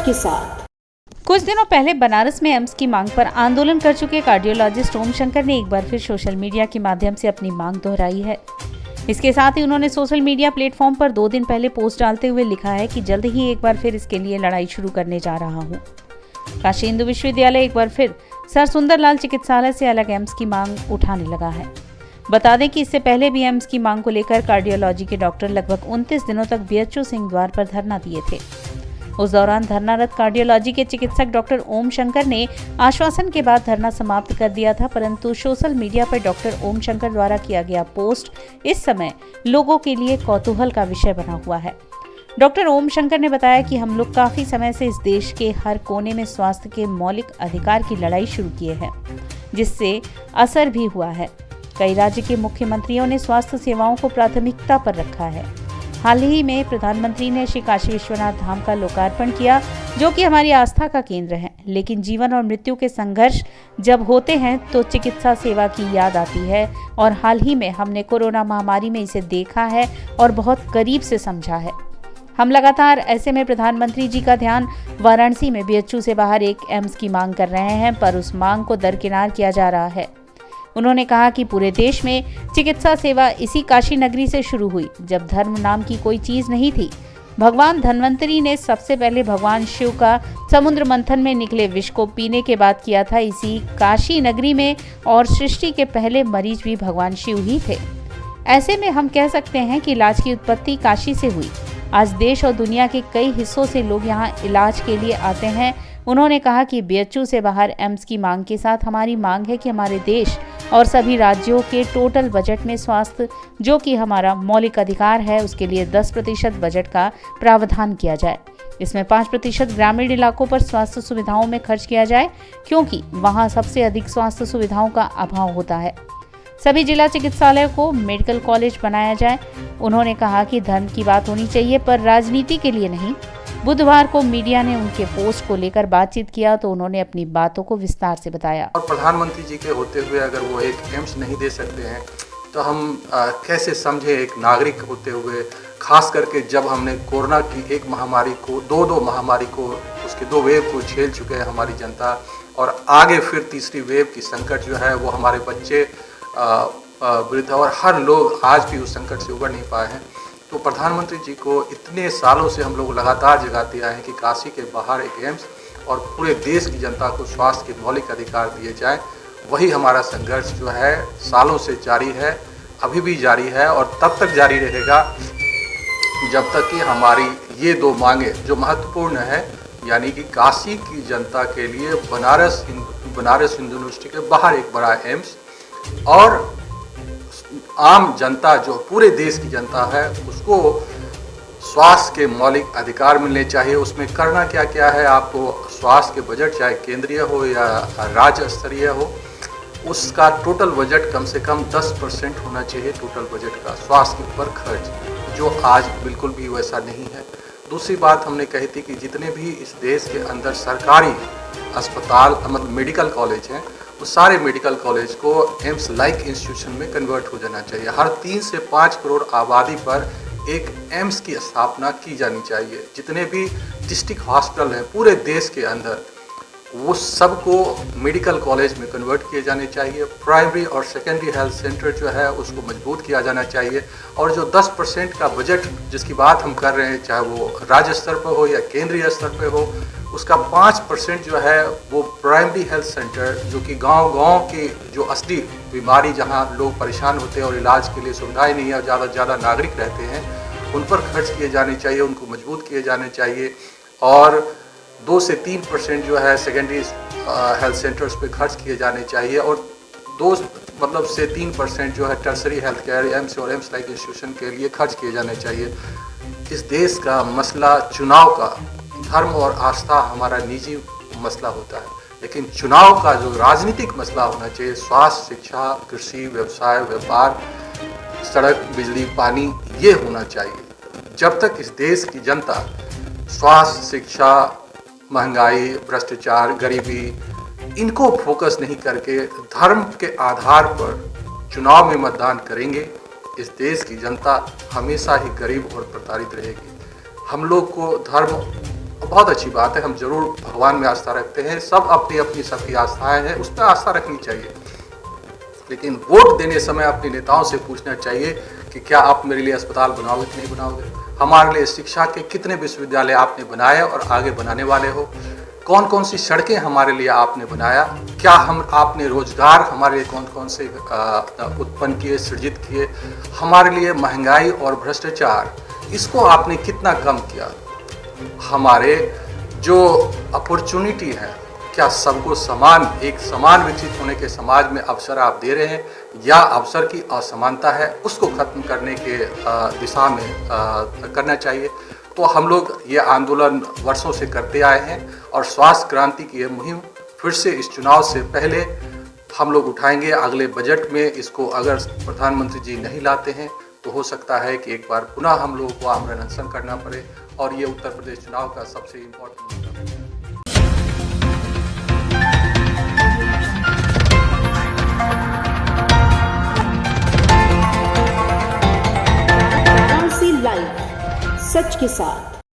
सच के साथ। कुछ दिनों पहले बनारस में एम्स की मांग पर आंदोलन कर चुके कार्डियोलॉजिस्ट ओम शंकर ने एक बार फिर सोशल मीडिया के माध्यम से अपनी मांग दोहराई है। इसके साथ ही उन्होंने सोशल मीडिया प्लेटफॉर्म पर 2 दिन पहले पोस्ट डालते हुए लिखा है कि जल्द ही एक बार फिर इसके लिए लड़ाई शुरू करने जा रहा हूँ। काशी हिंदू विश्वविद्यालय एक बार फिर सर सुंदरलाल चिकित्सालय से अलग एम्स की मांग उठाने लगा है। बता दें कि इससे पहले भी एम्स की मांग को लेकर कार्डियोलॉजी के डॉक्टर लगभग 29 दिनों तक बीएचयू सिंह द्वार पर धरना दिए थे। उस दौरान धरनारत कार्डियोलॉजी के चिकित्सक डॉक्टर ओम शंकर ने आश्वासन के बाद धरना समाप्त कर दिया था, परंतु सोशल मीडिया पर डॉक्टर ओम शंकर द्वारा किया गया पोस्ट इस समय लोगों के लिए कौतूहल का विषय बना हुआ है। डॉक्टर ओम शंकर ने बताया कि हम लोग काफी समय से इस देश के हर कोने में स्वास्थ्य के मौलिक अधिकार की लड़ाई शुरू किए हैं, जिससे असर भी हुआ है। कई राज्य के मुख्यमंत्रियों ने स्वास्थ्य सेवाओं को प्राथमिकता पर रखा है। हाल ही में प्रधानमंत्री ने श्री काशी विश्वनाथ धाम का लोकार्पण किया, जो कि हमारी आस्था का केंद्र है। लेकिन जीवन और मृत्यु के संघर्ष जब होते हैं तो चिकित्सा सेवा की याद आती है, और हाल ही में हमने कोरोना महामारी में इसे देखा है और बहुत करीब से समझा है। हम लगातार ऐसे में प्रधानमंत्री जी का ध्यान वाराणसी में बीएचयू से बाहर एक एम्स की मांग कर रहे हैं, पर उस मांग को दरकिनार किया जा रहा है। उन्होंने कहा कि पूरे देश में चिकित्सा सेवा इसी काशी नगरी से शुरू हुई, जब धर्म नाम की कोई चीज नहीं थी। भगवान धन्वंतरी ने सबसे पहले भगवान शिव का समुद्र मंथन में निकले विष को पीने के बाद किया था इसी काशी नगरी में, और सृष्टि के पहले मरीज भी भगवान शिव ही थे। ऐसे में हम कह सकते हैं कि इलाज की उत्पत्ति काशी से हुई। आज देश और दुनिया के कई हिस्सों से लोग यहाँ इलाज के लिए आते हैं। उन्होंने कहा कि बीएचयू से बाहर एम्स की मांग के साथ हमारी मांग है कि हमारे देश और सभी राज्यों के टोटल बजट में स्वास्थ्य, जो कि हमारा मौलिक अधिकार है, उसके लिए 10% बजट का प्रावधान किया जाए। इसमें 5% ग्रामीण इलाकों पर स्वास्थ्य सुविधाओं में खर्च किया जाए, क्योंकि वहां सबसे अधिक स्वास्थ्य सुविधाओं का अभाव होता है। सभी जिला चिकित्सालयों को मेडिकल कॉलेज बनाया जाए। उन्होंने कहा कि धर्म की बात होनी चाहिए, पर राजनीति के लिए नहीं। बुधवार को मीडिया ने उनके पोस्ट को लेकर बातचीत किया तो उन्होंने अपनी बातों को विस्तार से बताया। और प्रधानमंत्री जी के होते हुए अगर वो एक एम्स नहीं दे सकते हैं तो हम कैसे समझे एक नागरिक होते हुए, खास करके जब हमने कोरोना की एक महामारी को, दो महामारी को, उसके 2 वेव को झेल चुके हैं हमारी जनता, और आगे फिर तीसरी वेव की संकट जो है वो हमारे बच्चे, वृद्ध और हर लोग आज भी उस संकट से उबर नहीं पाए हैं। तो प्रधानमंत्री जी को इतने सालों से हम लोग लगातार जगाते आए हैं कि काशी के बाहर एक एम्स और पूरे देश की जनता को स्वास्थ्य के मौलिक अधिकार दिए जाएं। वही हमारा संघर्ष जो है सालों से जारी है, अभी भी जारी है, और तब तक जारी रहेगा जब तक कि हमारी ये 2 मांगे जो महत्वपूर्ण है, यानी कि काशी की जनता के लिए बनारस हिंदू यूनिवर्सिटी के बाहर एक बड़ा एम्स, और आम जनता जो पूरे देश की जनता है उसको स्वास्थ्य के मौलिक अधिकार मिलने चाहिए। उसमें करना क्या क्या है, आपको स्वास्थ्य के बजट चाहे केंद्रीय हो या राज्य स्तरीय हो, उसका टोटल बजट कम से कम 10% होना चाहिए टोटल बजट का स्वास्थ्य पर खर्च, जो आज बिल्कुल भी वैसा नहीं है। दूसरी बात हमने कही थी कि जितने भी इस देश के अंदर सरकारी अस्पताल, मतलब मेडिकल कॉलेज हैं, वो सारे मेडिकल कॉलेज को एम्स लाइक इंस्टीट्यूशन में कन्वर्ट हो जाना चाहिए। हर 3 से 5 करोड़ आबादी पर एक एम्स की स्थापना की जानी चाहिए। जितने भी डिस्ट्रिक्ट हॉस्पिटल हैं पूरे देश के अंदर, वो सबको मेडिकल कॉलेज में कन्वर्ट किए जाने चाहिए। प्राइमरी और सेकेंडरी हेल्थ सेंटर जो है उसको मजबूत किया जाना चाहिए, और जो 10% का बजट जिसकी बात हम कर रहे हैं, चाहे वो राज्य स्तर पर हो या केंद्रीय स्तर पर हो, उसका 5% जो है वो प्राइमरी हेल्थ सेंटर, जो कि गांव-गांव की जो असली बीमारी जहां लोग परेशान होते हैं और इलाज के लिए सुविधाएं नहीं है और ज़्यादा से ज़्यादा नागरिक रहते हैं, उन पर खर्च किए जाने चाहिए, उनको मजबूत किए जाने चाहिए। और 2 से 3% जो है सेकेंडरी हेल्थ सेंटर्स पे खर्च किए जाने चाहिए, और 2 से 3% जो है टर्सरी हेल्थ केयर, एम्स और एम्स लाइक इंस्टीट्यूशन के लिए खर्च किए जाने चाहिए। इस देश का मसला चुनाव का, धर्म और आस्था हमारा निजी मसला होता है, लेकिन चुनाव का जो राजनीतिक मसला होना चाहिए, स्वास्थ्य, शिक्षा, कृषि, व्यवसाय, व्यापार, सड़क, बिजली, पानी, ये होना चाहिए। जब तक इस देश की जनता स्वास्थ्य, शिक्षा, महंगाई, भ्रष्टाचार, गरीबी, इनको फोकस नहीं करके धर्म के आधार पर चुनाव में मतदान करेंगे, इस देश की जनता हमेशा ही गरीब और प्रताड़ित रहेगी। हम लोग को धर्म बहुत अच्छी बात है, हम जरूर भगवान में आस्था रखते हैं, सब अपनी अपनी सबकी आस्थाएं हैं, उस पर आस्था रखनी चाहिए। लेकिन वोट देने समय अपने नेताओं से पूछना चाहिए कि क्या आप मेरे लिए अस्पताल बनाओगे कि नहीं बनाओगे, हमारे लिए शिक्षा के कितने विश्वविद्यालय आपने बनाए और आगे बनाने वाले हो, कौन कौन सी सड़कें हमारे लिए आपने बनाया, क्या आपने रोजगार हमारे लिए कौन कौन से उत्पन्न किए, सृजित किए, हमारे लिए महंगाई और भ्रष्टाचार इसको आपने कितना कम किया, हमारे जो अपॉर्चुनिटी है क्या सबको एक समान विकसित होने के समाज में अवसर आप दे रहे हैं, या अवसर की असमानता है उसको खत्म करने के दिशा में करना चाहिए। तो हम लोग ये आंदोलन वर्षों से करते आए हैं और स्वास्थ्य क्रांति की ये मुहिम फिर से इस चुनाव से पहले हम लोग उठाएंगे। अगले बजट में इसको अगर प्रधानमंत्री जी नहीं लाते हैं तो हो सकता है कि एक बार पुनः हम लोगों को आमरण अनशन करना पड़े और ये उत्तर प्रदेश चुनाव का सबसे इम्पोर्टेंट मुद्दा है। लाइव सच के साथ।